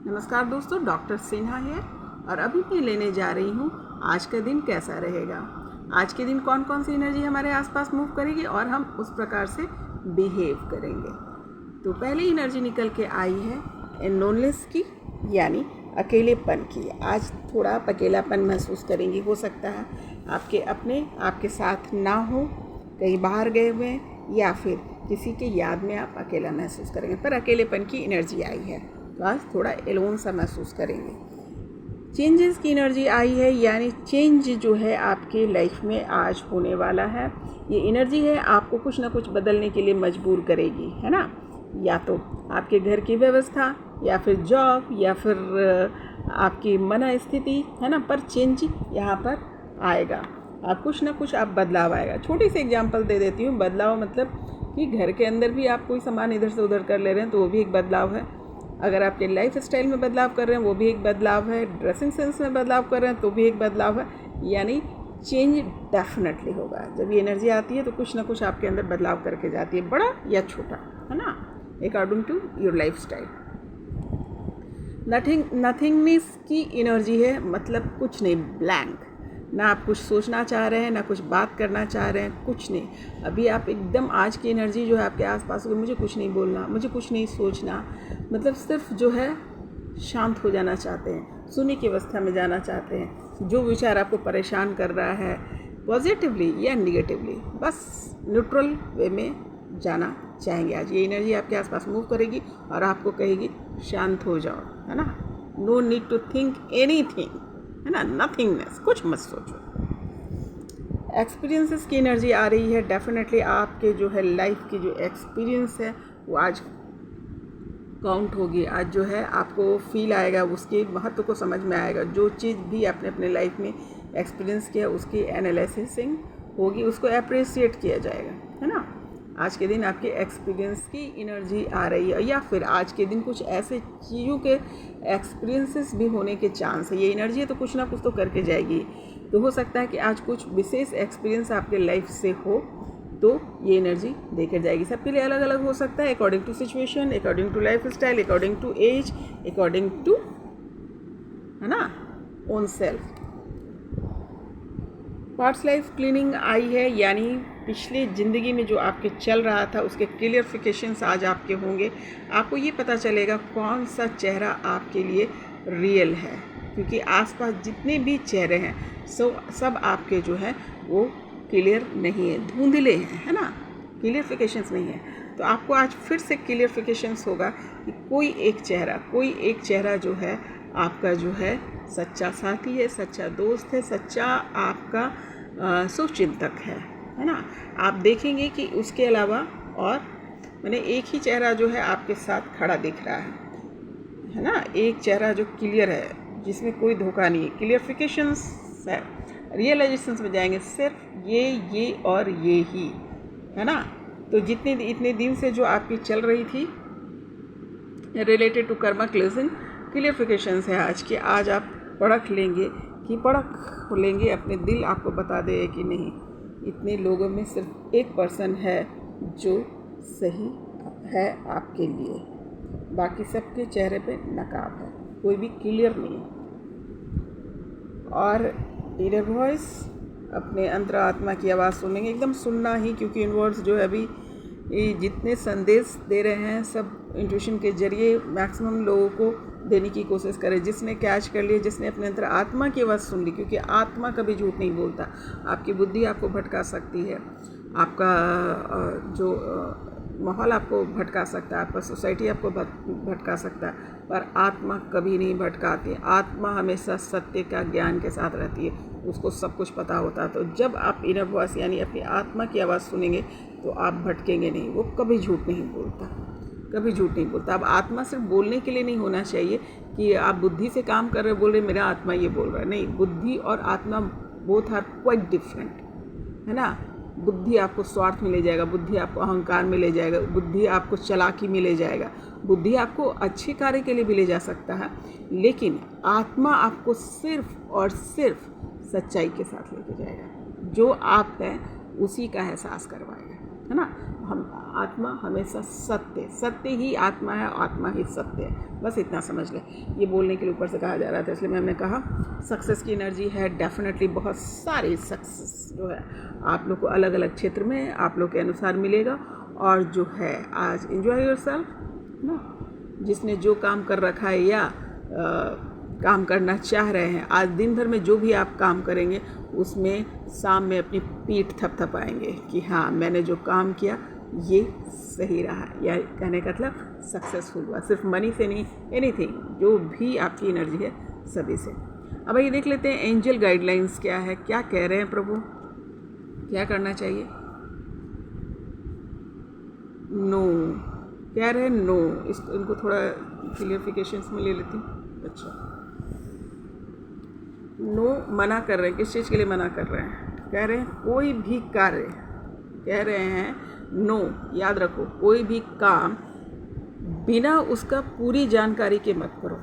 नमस्कार दोस्तों, डॉक्टर सिन्हा है और अभी मैं लेने जा रही हूँ आज का दिन कैसा रहेगा। आज के दिन कौन कौन सी एनर्जी हमारे आसपास मूव करेगी और हम उस प्रकार से बिहेव करेंगे। तो पहली एनर्जी निकल के आई है लोनलेस की, यानी अकेलेपन की। आज थोड़ा आप अकेलापन महसूस करेंगी। हो सकता है आपके अपने आपके साथ ना हो, कहीं बाहर गए हुए हैं, या फिर किसी के याद में आप अकेला महसूस करेंगे, पर अकेलेपन की एनर्जी आई है तो आज थोड़ा एलोन सा महसूस करेंगे। चेंजेस की एनर्जी आई है, यानी चेंज जो है आपके लाइफ में आज होने वाला है। ये एनर्जी है आपको कुछ ना कुछ बदलने के लिए मजबूर करेगी, है ना। या तो आपके घर की व्यवस्था, या फिर जॉब, या फिर आपकी मन स्थिति, है ना। पर चेंज यहाँ पर आएगा, आप कुछ ना कुछ आप बदलाव आएगा। छोटी सी एग्जांपल दे देती हूँ। बदलाव मतलब कि घर के अंदर भी आप कोई सामान इधर से उधर कर ले रहे हैं तो वो भी एक बदलाव है। अगर आपके लाइफ स्टाइल में बदलाव कर रहे हैं वो भी एक बदलाव है। ड्रेसिंग सेंस में बदलाव कर रहे हैं तो भी एक बदलाव है। यानी चेंज डेफिनेटली होगा। जब ये एनर्जी आती है तो कुछ ना कुछ आपके अंदर बदलाव करके जाती है, बड़ा या छोटा, है ना, according to your life style. Nothingness की एनर्जी है, मतलब कुछ नहीं, ब्लैंक। ना आप कुछ सोचना चाह रहे हैं, ना कुछ बात करना चाह रहे हैं, कुछ नहीं। अभी आप एकदम, आज की एनर्जी जो है आपके आसपास होगी, मुझे कुछ नहीं बोलना, मुझे कुछ नहीं सोचना, मतलब सिर्फ जो है शांत हो जाना चाहते हैं, शून्य की अवस्था में जाना चाहते हैं। जो विचार आपको परेशान कर रहा है, पॉजिटिवली या निगेटिवली, बस न्यूट्रल वे में जाना चाहेंगे। आज ये एनर्जी आपके आसपास मूव करेगी और आपको कहेगी शांत हो जाओ, है ना। No need to think anything, है ना, नथिंगनेस, कुछ मत सोचो। एक्सपीरियंसेस की एनर्जी आ रही है। डेफिनेटली आपके जो है लाइफ की जो एक्सपीरियंस है वो आज काउंट होगी। आज जो है आपको फील आएगा, उसके महत्व को समझ में आएगा। जो चीज़ भी आपने अपने लाइफ में एक्सपीरियंस किया उसकी एनालिसिसिंग होगी, उसको अप्रिशिएट किया जाएगा, है ना। आज के दिन आपके एक्सपीरियंस की एनर्जी आ रही है, या फिर आज के दिन कुछ ऐसे चीज़ों के एक्सपीरियंसेस भी होने के चांस है। ये एनर्जी है तो कुछ ना कुछ तो करके जाएगी। तो हो सकता है कि आज कुछ विशेष एक्सपीरियंस आपके लाइफ से हो तो ये एनर्जी देकर जाएगी। सबके लिए अलग अलग हो सकता है, according to situation, according to life style, according to age, according to, है ना, own self. Past life cleaning आई है, यानी पिछले ज़िंदगी में जो आपके चल रहा था उसके क्लियरिफिकेशंस आज आपके होंगे। आपको ये पता चलेगा कौन सा चेहरा आपके लिए रियल है, क्योंकि आसपास जितने भी चेहरे हैं सब आपके जो है वो क्लियर नहीं है, धुंधले हैं, है ना, क्लियरिफिकेशंस नहीं है। तो आपको आज फिर से क्लियरिफिकेशंस होगा कि कोई एक चेहरा जो है आपका जो है सच्चा साथी है, सच्चा दोस्त है, सच्चा आपका शुभचिंतक है ना। आप देखेंगे कि उसके अलावा और मैंने एक ही चेहरा जो है आपके साथ खड़ा दिख रहा है ना। एक चेहरा जो क्लियर है, जिसमें कोई धोखा नहीं है, क्लियरिफिकेशंस है। रियलाइजेशंस में जाएंगे, सिर्फ ये और ये ही, है ना। तो इतने दिन से जो आपकी चल रही थी रिलेटेड टू कर्मा क्लेंजिंग, क्लियरिफिकेशंस है आज की। आज आप परख लेंगे अपने दिल आपको बता दे कि नहीं, इतने लोगों में सिर्फ एक पर्सन है जो सही है आपके लिए, बाकी सबके चेहरे पे नकाब है, कोई भी क्लियर नहीं है। और इनर वॉइस, अपने अंतरात्मा की आवाज़ सुनेंगे, एकदम सुनना ही, क्योंकि इनवर्ड्स जो है अभी जितने संदेश दे रहे हैं सब इंट्यूशन के जरिए मैक्सिमम लोगों को देने की कोशिश करें। जिसने कैच कर लिया, जिसने अपने अंतर आत्मा की आवाज़ सुन ली, क्योंकि आत्मा कभी झूठ नहीं बोलता। आपकी बुद्धि आपको भटका सकती है, आपका जो माहौल आपको भटका सकता है, आपका सोसाइटी आपको भटका सकता है, पर आत्मा कभी नहीं भटकाती। आत्मा हमेशा सत्य का ज्ञान के साथ रहती है, उसको सब कुछ पता होता है। तो जब आप इनर वॉइस यानी अपनी आत्मा की आवाज़ सुनेंगे तो आप भटकेंगे नहीं। वो कभी झूठ नहीं बोलता। अब आत्मा सिर्फ बोलने के लिए नहीं होना चाहिए कि आप बुद्धि से काम कर रहे बोल रहे मेरा आत्मा ये बोल रहा है, नहीं। बुद्धि और आत्मा बोथ आर क्वाइट डिफरेंट, है ना। बुद्धि आपको स्वार्थ में ले जाएगा, बुद्धि आपको अहंकार में ले जाएगा, बुद्धि आपको चालाकी में ले जाएगा, बुद्धि आपको अच्छे कार्य के लिए भी ले जा सकता है, लेकिन आत्मा आपको सिर्फ और सिर्फ सच्चाई के साथ लेके जाएगा। जो आप हैं उसी का एहसास करवाएगा, है ना। हम आत्मा हमेशा सत्य, सत्य ही आत्मा है, आत्मा ही सत्य है, बस इतना समझ लें। ये बोलने के लिए ऊपर से कहा जा रहा था, इसलिए मैंने कहा सक्सेस की एनर्जी है डेफिनेटली। बहुत सारी सक्सेस जो है आप लोग को अलग अलग क्षेत्र में आप लोग के अनुसार मिलेगा। और जो है आज एंजॉय योरसेल्फ ना, जिसने जो काम कर रखा है या काम करना चाह रहे हैं, आज दिन भर में जो भी आप काम करेंगे उसमें शाम में अपनी पीठ थपथपाएंगे कि हाँ मैंने जो काम किया ये सही रहा, या कहने का मतलब सक्सेसफुल हुआ। सिर्फ मनी से नहीं, एनीथिंग जो भी आपकी एनर्जी है सभी से। अब ये देख लेते हैं एंजल गाइडलाइंस क्या है, क्या कह रहे हैं प्रभु, क्या करना चाहिए। नो कह रहे हैं, नो। इनको थोड़ा क्लियरिफिकेशंस में ले लेती हूँ। अच्छा, नो मना कर रहे हैं, किस चीज़ के लिए मना कर रहे हैं, कह रहे हैं कोई भी कार्य, कह रहे हैं नो, याद रखो कोई भी काम बिना उसका पूरी जानकारी के मत करो।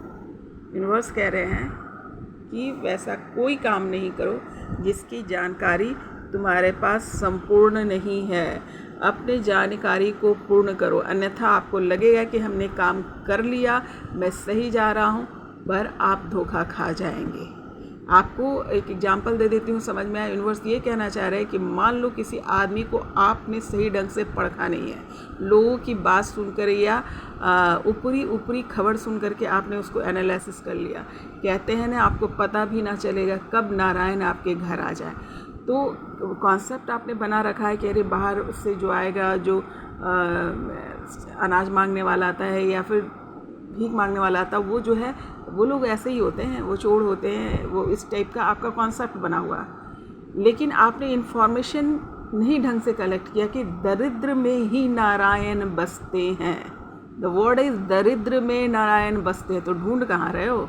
यूनिवर्स कह रहे हैं कि वैसा कोई काम नहीं करो जिसकी जानकारी तुम्हारे पास संपूर्ण नहीं है। अपने जानकारी को पूर्ण करो, अन्यथा आपको लगेगा कि हमने काम कर लिया, मैं सही जा रहा हूँ, पर आप धोखा खा जाएंगे। आपको एक एग्जांपल दे देती हूँ, समझ में आया। यूनिवर्स ये कहना चाह रहा है कि मान लो किसी आदमी को आपने सही ढंग से परखा नहीं है, लोगों की बात सुनकर या ऊपरी खबर सुन करके आपने उसको एनालिसिस कर लिया। कहते हैं ना, आपको पता भी ना चलेगा कब नारायण आपके घर आ जाए। तो कॉन्सेप्ट आपने बना रखा है कि अरे बाहर से जो आएगा, जो अनाज मांगने वाला आता है या फिर भीख मांगने वाला आता है, वो जो है वो लोग ऐसे ही होते हैं, वो चोर होते हैं, वो इस टाइप का आपका कॉन्सेप्ट बना हुआ है। लेकिन आपने इन्फॉर्मेशन नहीं ढंग से कलेक्ट किया कि दरिद्र में ही नारायण बसते हैं। द वर्ड इज़ दरिद्र में नारायण बसते हैं। तो ढूंढ कहाँ रहे हो।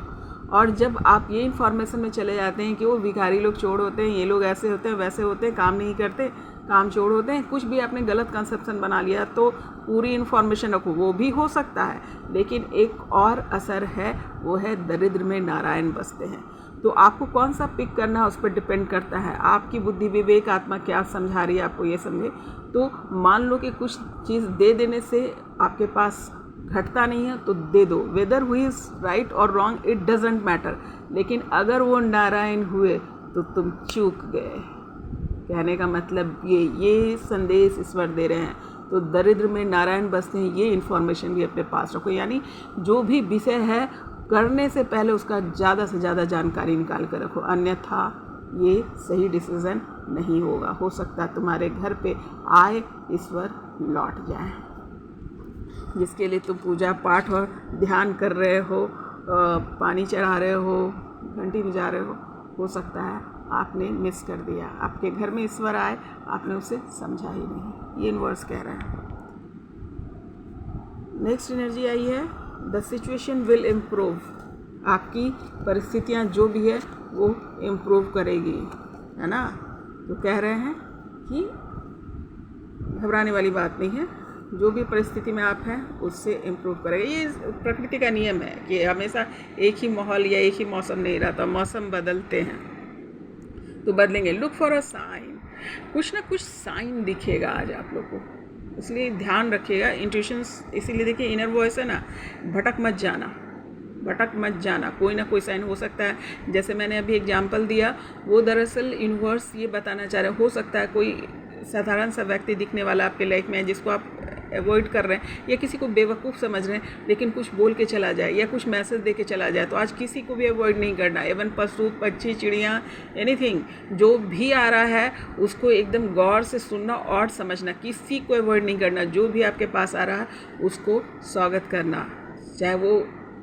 और जब आप ये इन्फॉर्मेशन में चले जाते हैं कि वो भिखारी लोग चोर होते हैं, ये लोग ऐसे होते हैं, वैसे होते हैं, काम नहीं करते, काम चोर होते हैं, कुछ भी आपने गलत कंसेप्शन बना लिया, तो पूरी इन्फॉर्मेशन रखो, वो भी हो सकता है। लेकिन एक और असर है, वो है दरिद्र में नारायण बसते हैं। तो आपको कौन सा पिक करना है उस पर डिपेंड करता है। आपकी बुद्धि विवेक आत्मा क्या समझा रही है आपको, ये समझे। तो मान लो कि कुछ चीज़ दे देने से आपके पास घटता नहीं है तो दे दो, वेदर हुई इज़ राइट और रॉन्ग इट डजेंट मैटर। लेकिन अगर वो नारायण हुए तो तुम चूक गए। कहने का मतलब ये संदेश ईश्वर दे रहे हैं। तो दरिद्र में नारायण बसते हैं, ये इन्फॉर्मेशन भी अपने पास रखो। यानी जो भी विषय है करने से पहले उसका ज़्यादा से ज़्यादा जानकारी निकाल कर रखो, अन्यथा ये सही डिसीज़न नहीं होगा। हो सकता है तुम्हारे घर पे आए ईश्वर लौट जाए। जिसके लिए तुम पूजा पाठ और ध्यान कर रहे हो, पानी चढ़ा रहे हो, घंटी बजा रहे हो सकता है आपने मिस कर दिया। आपके घर में ईश्वर आए, आपने उसे समझा ही नहीं। ये यूनिवर्स कह रहा है। नेक्स्ट एनर्जी आई है, द सिचुएशन विल इम्प्रूव। आपकी परिस्थितियाँ जो भी है वो इम्प्रूव करेगी, है ना। तो कह रहे हैं कि घबराने वाली बात नहीं है, जो भी परिस्थिति में आप हैं उससे इम्प्रूव करेगा। ये प्रकृति का नियम है कि हमेशा एक ही माहौल या एक ही मौसम नहीं रहता, मौसम बदलते हैं तो बदलेंगे। लुक फॉर अ साइन, कुछ ना कुछ साइन दिखेगा आज आप लोग को, इसलिए ध्यान रखिएगा। इंट्यूशंस, इसीलिए देखिए इनर वॉइस है ना, भटक मत जाना, कोई ना कोई साइन हो सकता है। जैसे मैंने अभी एग्जांपल दिया, वो दरअसल यूनिवर्स ये बताना चाह रहे, हो सकता है कोई साधारण सा व्यक्ति दिखने वाला आपके लाइफ में है जिसको आप अवॉइड कर रहे हैं या किसी को बेवकूफ़ समझ रहे हैं, लेकिन कुछ बोल के चला जाए या कुछ मैसेज दे के चला जाए। तो आज किसी को भी अवॉइड नहीं करना, इवन पशु पक्षी चिड़िया एनीथिंग जो भी आ रहा है उसको एकदम गौर से सुनना और समझना। किसी को अवॉइड नहीं करना, जो भी आपके पास आ रहा है उसको स्वागत करना। चाहे वो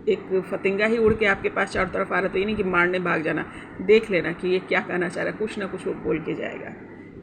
एक फतिंगा ही उड़ के आपके पास चारों तरफ आ रहा, तो ये नहीं कि मारने भाग जाना। देख लेना कि ये क्या कहना चाह रहा है, कुछ ना कुछ वो बोल के जाएगा,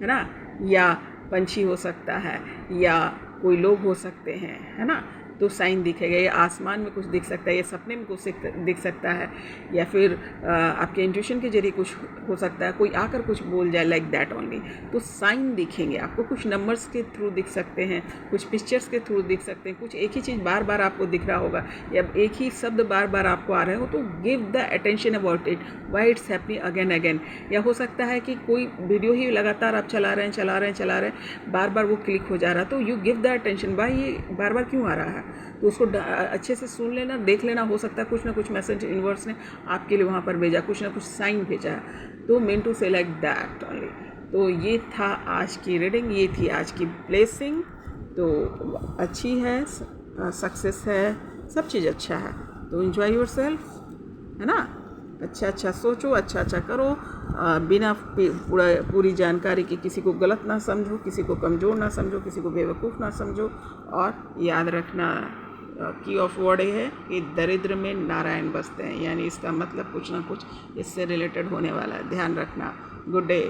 है ना। या पंछी हो सकता है या कोई लोग हो सकते हैं, है ना। तो साइन दिखेगा। ये आसमान में कुछ दिख सकता है, ये सपने में कुछ दिख सकता है, या फिर आपके इंट्यूशन के जरिए कुछ हो सकता है, कोई आकर कुछ बोल जाए, लाइक दैट ओनली। तो साइन दिखेंगे आपको, कुछ नंबर्स के थ्रू दिख सकते हैं, कुछ पिक्चर्स के थ्रू दिख सकते हैं, कुछ एक ही चीज़ बार बार आपको दिख रहा होगा या एक ही शब्द बार बार आपको आ रहे हो, तो give the attention about it, why it's happening again again. या हो सकता है कि कोई वीडियो ही लगातार आप चला रहे हैं, बार बार वो क्लिक हो जा रहा है, तो यू गिव द अटेंशन, भाई ये बार बार क्यों आ रहा है, तो उसको अच्छे से सुन लेना, देख लेना। हो सकता है कुछ ना कुछ मैसेज यूनिवर्स ने आपके लिए वहाँ पर भेजा, कुछ ना कुछ साइन भेजा है, तो मीन टू से लाइक दैट ओनली। तो ये था आज की रीडिंग, ये थी आज की ब्लेसिंग। तो अच्छी है, सक्सेस है, सब चीज़ अच्छा है, तो एंजॉय योरसेल्फ, है ना। अच्छा सोचो, अच्छा करो, बिना पूरी जानकारी के किसी को गलत ना समझो, किसी को कमज़ोर ना समझो, किसी को बेवकूफ़ ना समझो। और याद रखना की ऑफ वर्ड है कि दरिद्र में नारायण बसते हैं, यानी इसका मतलब कुछ ना कुछ इससे रिलेटेड होने वाला है, ध्यान रखना। Good day.